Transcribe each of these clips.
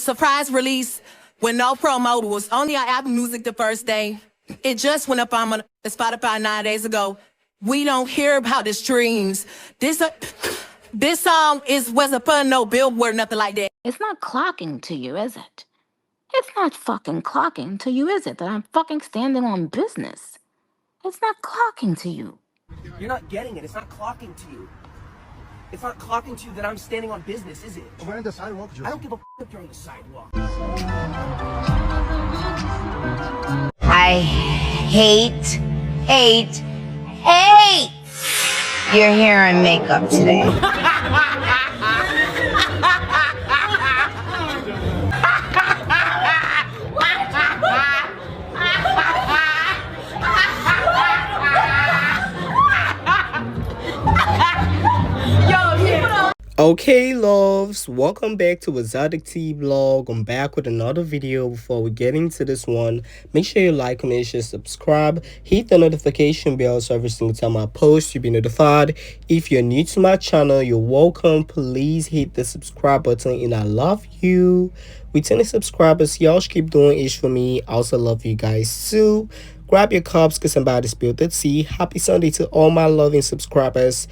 surprise release with no promo. It was only on Apple Music the first day. It just went up on Spotify 9 days ago. We don't hear about the streams. This song wasn't for no Billboard, nothing like that. It's not clocking to you, is it? It's not fucking clocking to you, is it? That I'm fucking standing on business. It's not clocking to you. You're not getting it. It's not clocking to you. It's not clocking to you that I'm standing on business, is it? We're on the sidewalk, Joe. I don't give a if you're on the sidewalk. I hate your hair and makeup today. Okay loves, welcome back to Exoticteablog. I'm back with another video. Before we get into this one, make sure you like, comment, share, subscribe, hit the notification bell so every single time I post you'll be notified. If you're new to my channel, you're welcome. Please hit the subscribe button and I love you. Returning subscribers, y'all should keep doing it for me. I also love you guys too. Grab your cups because I'm about to spill the tea. Happy Sunday to all my loving subscribers.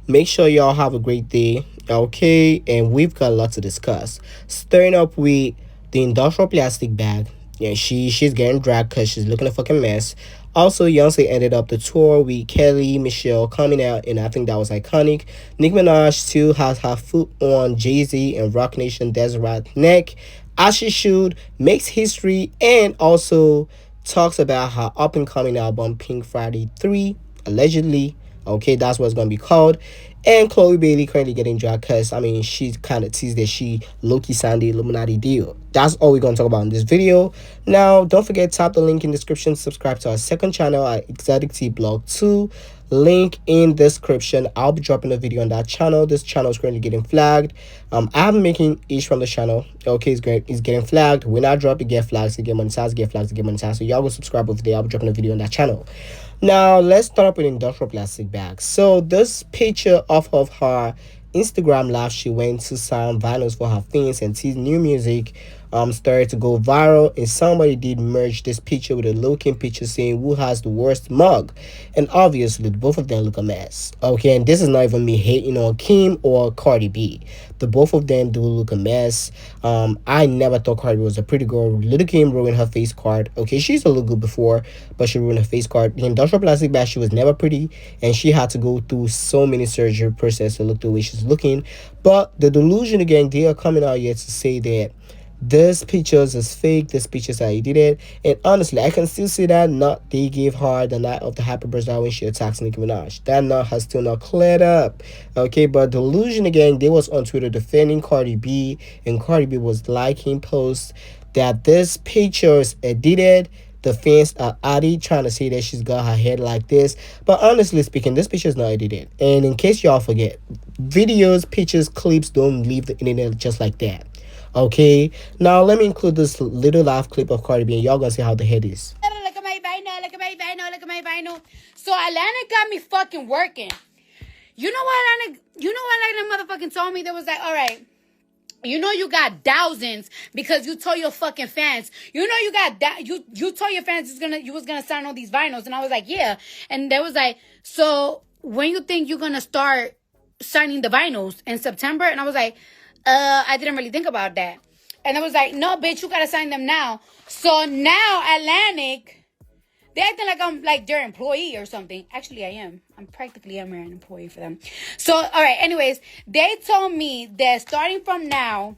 Make sure y'all have a great day, okay? And we've got a lot to discuss. Starting up with the industrial plastic bag. Yeah, she's getting dragged because she's looking a fucking mess. Also, Beyonce ended up the tour with Kelly, Michelle coming out, and I think that was iconic. Nicki Minaj too has her foot on JayZ and Roc Nation Deseret neck, as she should, makes history, and also talks about her up-and-coming album Pink Friday 3, allegedly. Okay, that's what it's gonna be called. And Chloe Bailey currently getting dragged because I mean she's kind of teased that she low-key signed the Illuminati deal. That's all we're gonna talk about in this video. Now don't forget, tap the link in the description, subscribe to our second channel at Exoticteablog 2, link in description. I'll be dropping a video on that channel. This channel is currently getting flagged. I haven't making each from the channel. Okay, it's getting flagged. When I drop it, get flags, it get monetized, get flags, it get monetized. So y'all go subscribe over there. I'll be dropping a video on that channel. Now let's start up with industrial plastic bags. So this picture off of her Instagram live, she went to sign vinyls for her fans and tease new music started to go viral, and somebody did merge this picture with a looking picture saying who has the worst mug, and obviously both of them look a mess. Okay, and this is not even me hating on Kim or Cardi B. The both of them do look a mess. I never thought Cardi B was a pretty girl. Little Kim ruined her face card. Okay, she used to look good before, but she ruined her face card. The industrial plastic bag, she was never pretty, and she had to go through so many surgery process to look the way she's looking. But the delusion again, they are coming out yet to say that this pictures is fake, this pictures I did it. And honestly, I can still see that knot they gave her the night of the happy birthday when she attacks Nicki Minaj. That knot has still not cleared up. Okay, but delusion again, they was on Twitter defending Cardi B, and Cardi B was liking posts that this picture is edited. The fans are at it trying to say that she's got her head like this, but honestly speaking, this picture is not edited. And in case y'all forget, videos, pictures, clips don't leave the internet just like that. Okay, now let me include this little live clip of Cardi B, and y'all gonna see how the head is. Look at my vinyl, look at my vinyl, look at my vinyl. So Atlanta got me fucking working. You know what Atlanta, like the motherfucking told me? They was like, all right, you know you got thousands because you told your fucking fans. You know you got that. You told your fans you was gonna sign all these vinyls, and I was like, yeah. And they was like, so when you think you're gonna start signing the vinyls in September? And I was like, I didn't really think about that. And I was like, no, bitch, you gotta sign them now. So now Atlantic, they acting like I'm like their employee or something. Actually, I am. I'm practically an employee for them. So, all right, anyways, they told me that starting from now,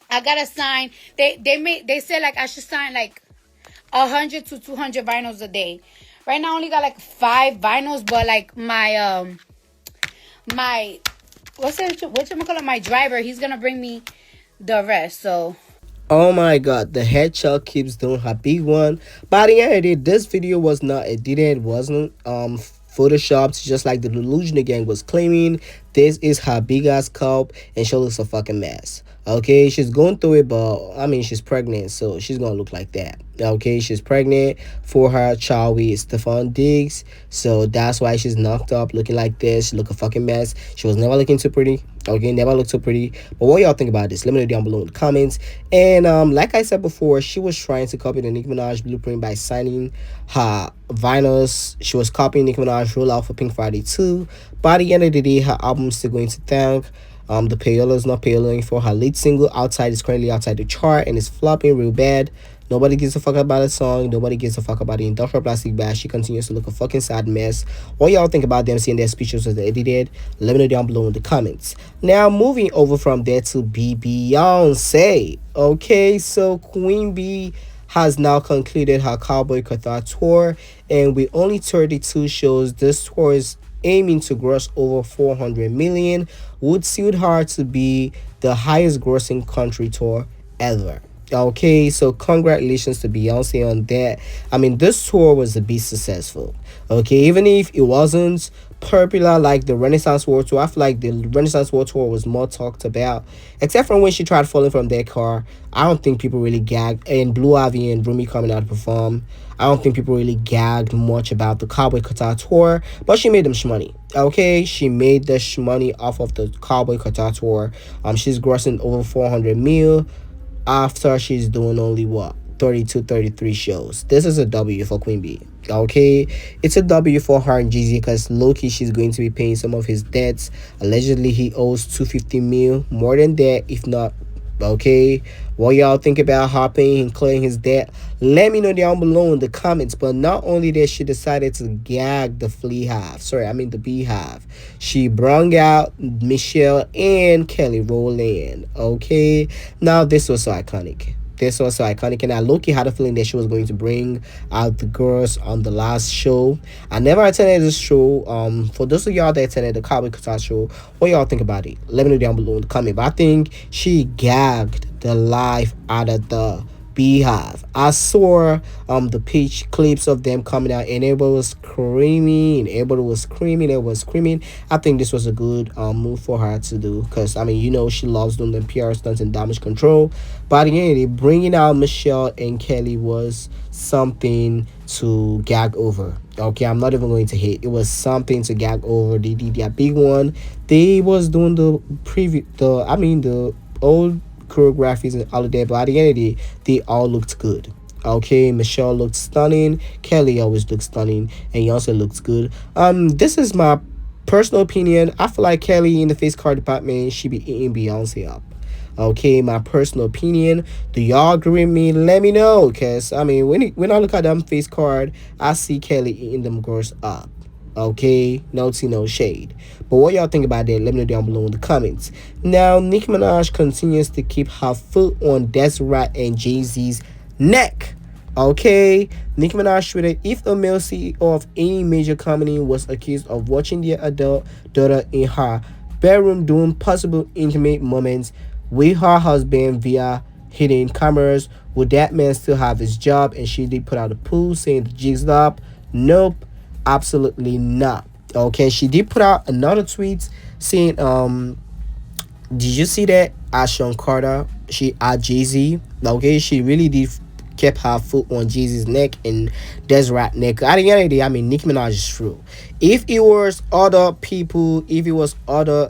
I gotta sign. They said like I should sign like 100 to 200 vinyls a day. Right now, I only got like 5 vinyls, but like my my driver, he's gonna bring me the rest. So oh my god, the headshot keeps doing her big one. But the end of the day, this video was not edited, wasn't photoshopped, just like the delusion gang was claiming. This is her big ass cup, and she looks a fucking mess. Okay, she's going through it, but I mean, she's pregnant, so she's gonna look like that. Okay, she's pregnant for her child with Stefan Diggs, so that's why she's knocked up, looking like this. She look a fucking mess. She was never looking too pretty. Okay, never looked so pretty. But what y'all think about this? Let me know down below in the comments. And like I said before, she was trying to copy the Nicki Minaj blueprint by signing her vinyls. She was copying Nicki Minaj rollout for Pink Friday 2. By the end of the day, her album's still going to thank. The payola is not payoling for her lead single. Outside is currently outside the chart and it's flopping real bad. Nobody gives a fuck about the song. Nobody gives a fuck about the industrial plastic bag. She continues to look a fucking sad mess. What y'all think about them seeing their speeches was edited? Let me know down below in the comments. Now, moving over from there to Beyonce. Okay, so Queen B has now concluded her Cowboy Qatar tour, and with only 32 shows, this tour is aiming to gross over 400 million, would suit her to be the highest grossing country tour ever. Okay, so congratulations to Beyonce on that. I mean, this tour was a bit successful. Okay, even if it wasn't popular like the Renaissance World Tour, I feel like the Renaissance World Tour was more talked about, except from when she tried falling from their car. I don't think people really gagged, and Blue Ivy and Rumi coming out to perform. I don't think people really gagged much about the Cowboy Qatar tour, but she made them shmoney. Okay, she made the shmoney off of the Cowboy Qatar tour. She's grossing over 400 mil after she's doing only what, 33 shows. This is a W for Queen B. Okay, it's a W for her and JayZ, because low-key she's going to be paying some of his debts. Allegedly he owes 250 mil, more than that if not. Okay, what y'all think about her paying and clearing his debt? Let me know down below in the comments. But not only that, she decided to gag the the beehive. She brung out Michelle and Kelly Rowland. Okay, now this was so iconic. And I low-key had a feeling that she was going to bring out the girls on the last show. I never attended this show. For those of y'all that attended the Cowboy Qatar show, what y'all think about it? Let me know down below in the comment. But I think she gagged the life out of the beehive. I saw the pitch clips of them coming out, and everybody was screaming, I think this was a good move for her to do, because I mean, you know, she loves doing the PR stunts and damage control. By the end, bringing out Michelle and Kelly was something to gag over. Okay, I'm not even going to hate. It was something to gag over. They did that big one. They was doing the old choreographies and all of that, but at the end of the day, they all looked good. Okay, Michelle looked stunning, Kelly always looks stunning, and Beyonce looks good. This is my personal opinion. I feel like Kelly in the face card department should be eating Beyonce up. Okay, my personal opinion. Do y'all agree with me? Let me know, because I mean, when I look at them face card, I see Kelly eating them girls up. Okay, no tea, no shade. But what y'all think about that? Let me know down below in the comments. Now, Nicki Minaj continues to keep her foot on Deseret and JayZ's neck. Okay, Nicki Minaj tweeted, if a male CEO of any major company was accused of watching their adult daughter in her bedroom doing possible intimate moments with her husband via hidden cameras, would that man still have his job? And she did put out a post saying the jig's up. Nope, absolutely not. Okay, she did put out another tweet saying, did you see that? At Show CardiB, she at JayZ. Okay, she really did kept her foot on JayZ's neck and Deseret neck. At the end of the day, I mean, Nicki Minaj is true. If it was other people, if it was other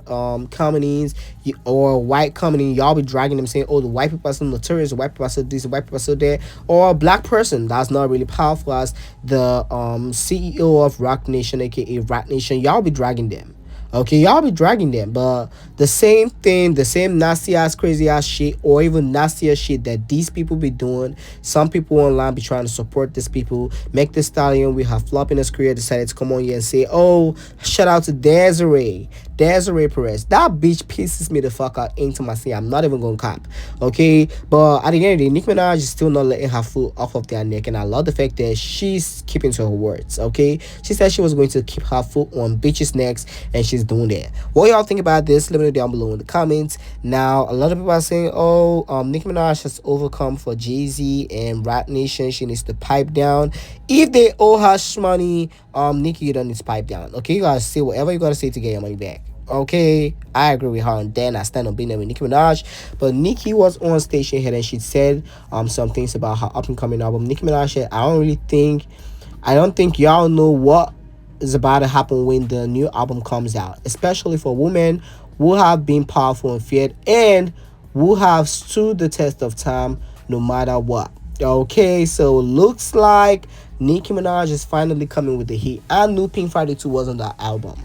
companies or white company, y'all be dragging them saying, oh, the white people are so notorious, the white people are so this, the white people are so that, or a black person that's not really powerful as the CEO of Rock Nation, aka Rat Nation, y'all be dragging them. Okay, y'all be dragging them, but the same thing, the same nasty ass, crazy ass shit, or even nastier shit that these people be doing. Some people online be trying to support these people. Make the stallion with her flop in his career decided to come on here and say, oh, shout out to Desiree Perez. That bitch pisses me the fuck out into my seat. I'm not even gonna cop. Okay, but at the end of the day, Nicki Minaj is still not letting her foot off of their neck, and I love the fact that she's keeping to her words. Okay, she said she was going to keep her foot on bitches' necks, and she's doing that. What y'all think about this? Let me know down below in the comments. Now, a lot of people are saying, oh, Nicki Minaj has overcome for JayZ and Rat Nation. She needs to pipe down. If they owe her money, Nicki, you don't need to pipe down. Okay, you gotta say whatever you gotta say to get your money back. Okay, I agree with her on that, and I stand on being there with Nicki Minaj. But Nicki was on stage here and she said some things about her up and coming album. Nicki Minaj said, I don't think y'all know what is about to happen when the new album comes out, especially for women who have been powerful and feared and who have stood the test of time no matter what. Okay, so looks like Nicki Minaj is finally coming with the heat. I knew Pink Friday 2 was on that album.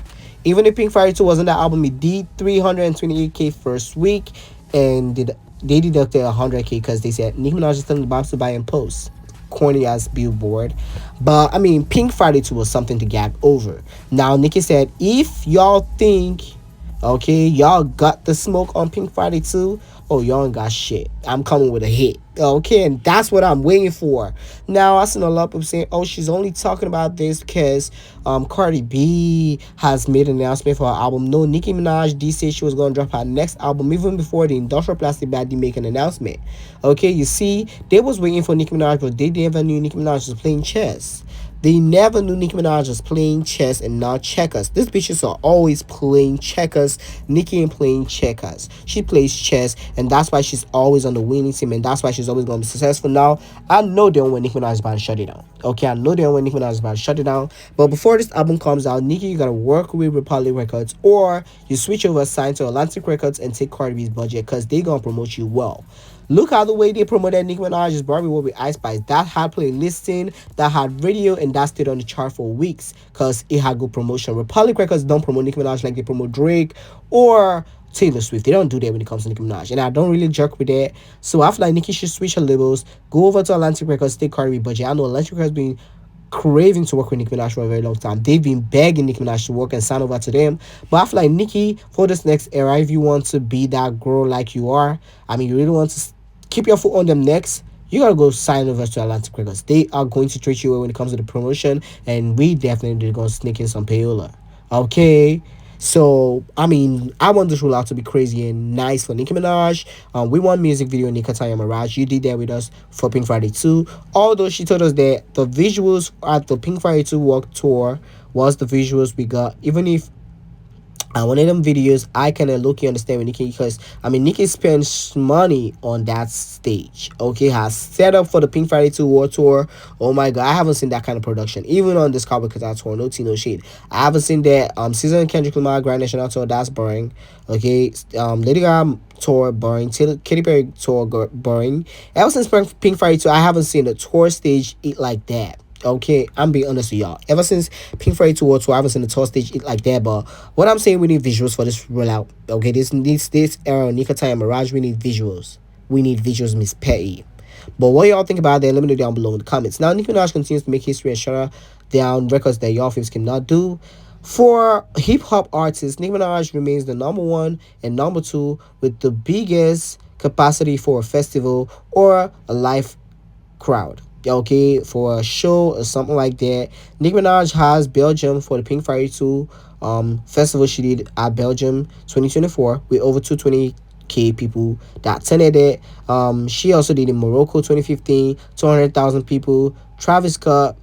Even if Pink Friday 2 was on that album, it did 328K first week, and they deducted 100K because they said Nicki Minaj is telling the Bobs to buy and post. Corny ass billboard. But I mean, Pink Friday 2 was something to gag over. Now Nicki said, if y'all think, okay, y'all got the smoke on Pink Friday 2, oh, y'all ain't got shit. I'm coming with a hit. Okay, and that's what I'm waiting for. Now, I seen a lot of people saying, oh, she's only talking about this because Cardi B has made an announcement for her album. No, Nicki Minaj did say she was going to drop her next album even before the Industrial Plastic Bag did make an announcement. Okay, you see, they was waiting for Nicki Minaj, but they never knew Nicki Minaj was playing chess. They never knew Nicki Minaj was playing chess and not checkers. These bitches are always playing checkers. Nicki ain't playing checkers. She plays chess, and that's why she's always on the winning team, and that's why she's always going to be successful. Now, I know they don't want Nicki Minaj is about to shut it down. Okay, I know they don't want Nicki Minaj is about to shut it down. But before this album comes out, Nicki, you got to work with Republic Records, or you switch over, sign to Atlantic Records, and take Cardi B's budget, because they going to promote you well. Look how the way they promoted Nicki Minaj's Barbie World with Ice Spice. That had play listing, that had radio, and that stayed on the chart for weeks because it had good promotion. Republic Records don't promote Nicki Minaj like they promote Drake or Taylor Swift. They don't do that when it comes to Nicki Minaj, and I don't really jerk with that. So I feel like Nicki should switch her labels, go over to Atlantic Records, take Cardi B budget. I know Atlantic Records been craving to work with Nicki Minaj for a very long time. They've been begging Nicki Minaj to work and sign over to them. But I feel like Nicki, for this next era, if you want to be that girl like you are, I mean, you really want to keep your foot on them necks, you gotta go sign over to Atlantic Records. They are going to treat you well when it comes to the promotion, and we definitely gonna sneak in some payola. Okay, so I mean, I want this rollout to be crazy and nice for Nicki Minaj. We want music video Nika Tanya Mirage. You did that with us for Pink Friday 2. Although she told us that the visuals at the Pink Friday 2 walk tour was the visuals we got, even if one of them videos I kind of look understand with Nicki, because I mean Nicki spends money on that stage. Okay, has set up for the Pink Friday 2 World Tour. Oh my god, I haven't seen that kind of production even on this Cowboy Cartel tour. No tea, no shade. I haven't seen that. Season Kendrick Lamar Grand National Tour, that's boring. Okay, Lady Gaga tour boring. Katy Perry tour boring. Ever since Pink Friday 2, I haven't seen a tour stage eat like that. Okay, I'm being honest with y'all. Ever since Pink Friday 2 or 2, I haven't seen the tour stage like that. But what I'm saying, we need visuals for this rollout. Okay, this era, Nika Time Mirage, we need visuals. We need visuals, Miss Petty. But what y'all think about that? Let me know down below in the comments. Now, Nicki Minaj continues to make history and shut down records that y'all faves cannot do. For hip hop artists, Nicki Minaj remains the #1 and #2 with the biggest capacity for a festival or a live crowd. Okay, for a show or something like that. Nicki Minaj has Belgium for the Pink Friday 2 festival she did at Belgium 2024 with over 220K people that attended it. She also did in Morocco 2015, 200,000 people. Travis Scott,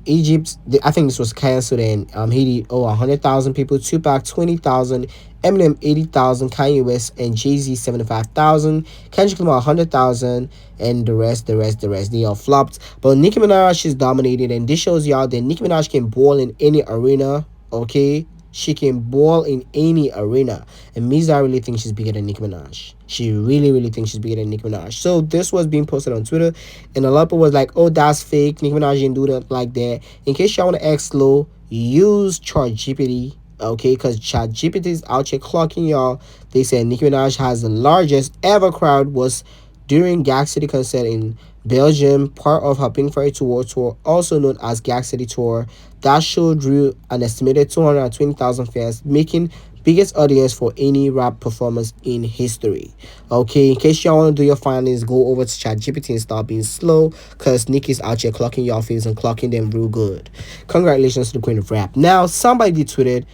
Egypt, I think this was canceled, and he did 100,000 people. Tupac 20,000, Eminem 80,000, Kanye West and JayZ 75,000, Kendrick Lamar 100,000, and the rest. They all flopped. But Nicki Minaj is dominated, and this shows y'all that Nicki Minaj can ball in any arena. Okay, she can ball in any arena, and I really think she's bigger than Nicki Minaj. She really thinks she's bigger than Nicki Minaj. So this was being posted on Twitter, and a lot of people was like, oh, that's fake, Nicki Minaj didn't do that like that. In case y'all want to act slow, use ChatGPT. Okay, because ChatGPT is out here clocking y'all. They said Nicki Minaj has the largest ever crowd was during Gag City concert in Belgium, part of her Pink Friday 2 World Tour, also known as Gag City Tour. That show drew an estimated 220,000 fans, making biggest audience for any rap performance in history. Okay, in case y'all want to do your findings, go over to ChatGPT and start being slow, because Nicki's out here clocking y'all face and clocking them real good. Congratulations to the queen of rap. Now, somebody tweeted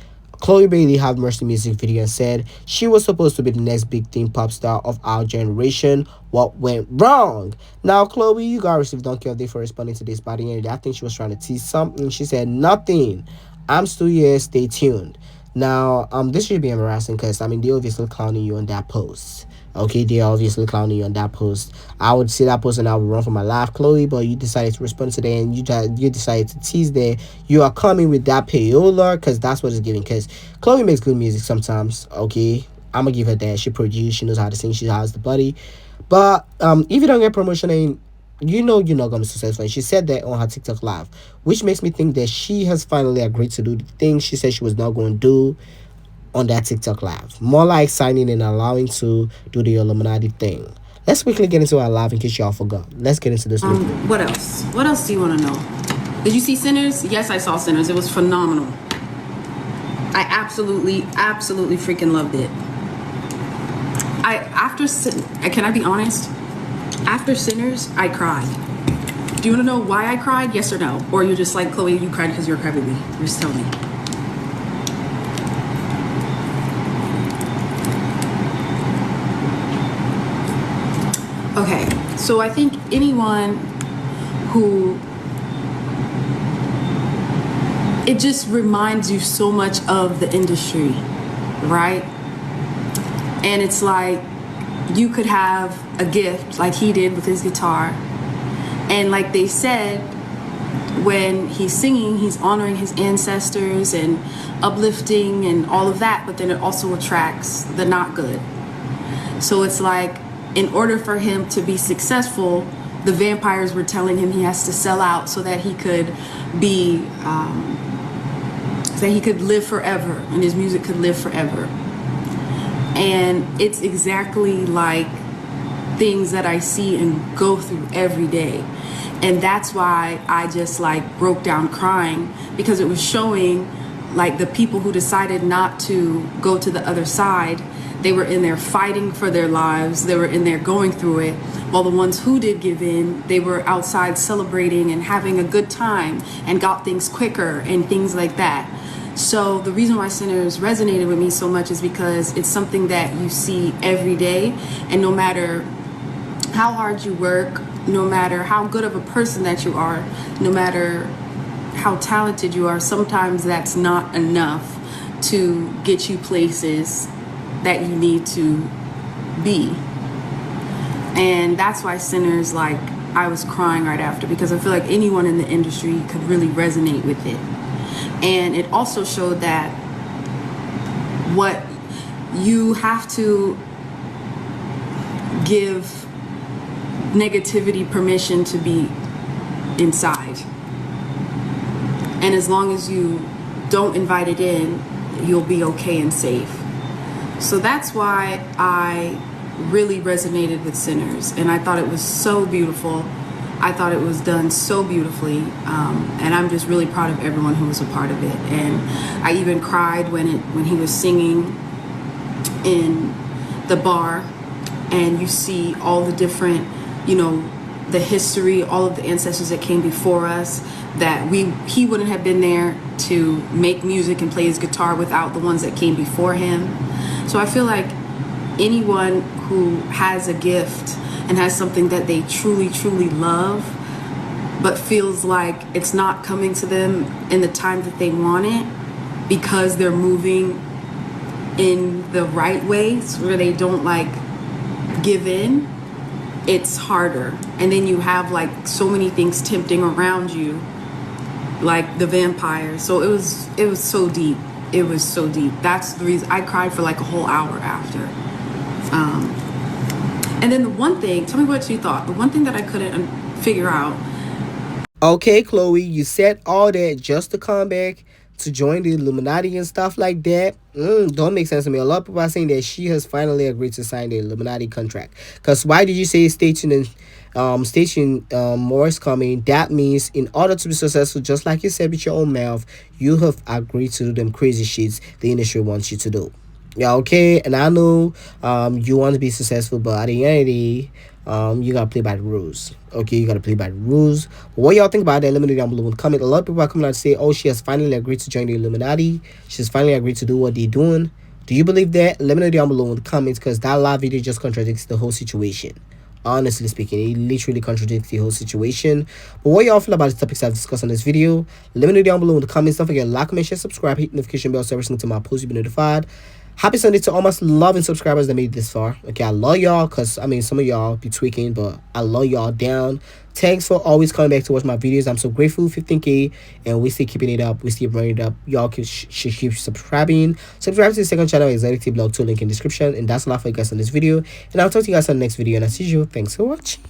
Chloe Bailey Have Mercy music video and said she was supposed to be the next big thing pop star of our generation. What went wrong? Now, Chloe, you got received Donkey of the Day for responding to this body, and I think she was trying to tease something. She said nothing. I'm still here. Stay tuned. Now, this should be embarrassing because I mean they obviously clowning you on that post. Okay, they obviously clowning you on that post. I would see that post and I would run for my life, Chloe. But you decided to respond to that and you decided to tease there. You are coming with that payola because that's what it's giving. Because Chloe makes good music sometimes. Okay, I'm gonna give her that. She produced. She knows how to sing. She has the body. But if you don't get promotion, and you know you're not gonna be successful. And she said that on her TikTok live, which makes me think that she has finally agreed to do the things she said she was not going to do on that TikTok live. More like signing and allowing to do the Illuminati thing. Let's quickly get into our live in case y'all forgot. Let's get into this. What else? What else do you want to know? Did you see Sinners? Yes, I saw Sinners. It was phenomenal. I absolutely freaking loved it. Can I be honest? After Sinners, I cried. Do you want to know why I cried? Yes or no? Or you're just like, Chloe, you cried because you're a crybaby. Just tell me. Okay, so I think anyone who... It just reminds you so much of the industry, right? And it's like you could have a gift like he did with his guitar. And like they said, when he's singing, he's honoring his ancestors and uplifting and all of that, but then it also attracts the not good. So it's like, in order for him to be successful, the vampires were telling him he has to sell out so that he could be, so that he could live forever and his music could live forever. And it's exactly like things that I see and go through every day. And that's why I just like broke down crying, because it was showing like the people who decided not to go to the other side, they were in there fighting for their lives, they were in there going through it, while the ones who did give in, they were outside celebrating and having a good time and got things quicker and things like that. So the reason why Sinners resonated with me so much is because it's something that you see every day, and no matter how hard you work, no matter how good of a person that you are, no matter how talented you are, sometimes that's not enough to get you places that you need to be. And that's why Sinners, like, I was crying right after, because I feel like anyone in the industry could really resonate with it. And it also showed that what you have to give negativity permission to be inside. And as long as you don't invite it in, you'll be okay and safe. So that's why I really resonated with Sinners. And I thought it was so beautiful. I thought it was done so beautifully, and I'm just really proud of everyone who was a part of it. And I even cried when he was singing in the bar, and you see all the different, you know, the history, all of the ancestors that came before us, that he wouldn't have been there to make music and play his guitar without the ones that came before him. So I feel like anyone who has a gift and has something that they truly, truly love, but feels like it's not coming to them in the time that they want it because they're moving in the right ways where they don't like give in, it's harder. And then you have like so many things tempting around you, like the vampire. So it was so deep. It was so deep. That's the reason I cried for like a whole hour after. And then the one thing, tell me what you thought. The one thing that I couldn't figure out. Okay, Chloe, you said all that just to come back to join the Illuminati and stuff like that. Don't make sense to me. A lot of people are saying that she has finally agreed to sign the Illuminati contract. Because why did you say stay tuned and more is coming? That means in order to be successful, just like you said with your own mouth, you have agreed to do them crazy shits the industry wants you to do. Yeah, okay, and I know you want to be successful, but at the end of the day, you gotta play by the rules. Okay, you gotta play by the rules. What y'all think about that? Let me know down below. Comment. A lot of people are coming out to say, oh, she has finally agreed to join the Illuminati. She's finally agreed to do what they're doing. Do you believe that? Let me know down below in the comments, because that live video just contradicts the whole situation. Honestly speaking, it literally contradicts the whole situation. But what y'all feel about the topics I've discussed in this video, let me know down below in the comments. Don't forget to like, comment, share, subscribe, hit the notification bell so every single time I post, you'll be notified. Happy Sunday to all my loving subscribers that made it this far. Okay, I love y'all, because I mean some of y'all be tweaking, but I love y'all down. Thanks for always coming back to watch my videos. I'm so grateful. 15K, and we still keeping it up. We still running it up. Y'all should keep subscribing. Subscribe to the second channel, Exoticteablog, link in description. And that's a lot for you guys on this video. And I'll talk to you guys on the next video. And as usual, thanks for watching.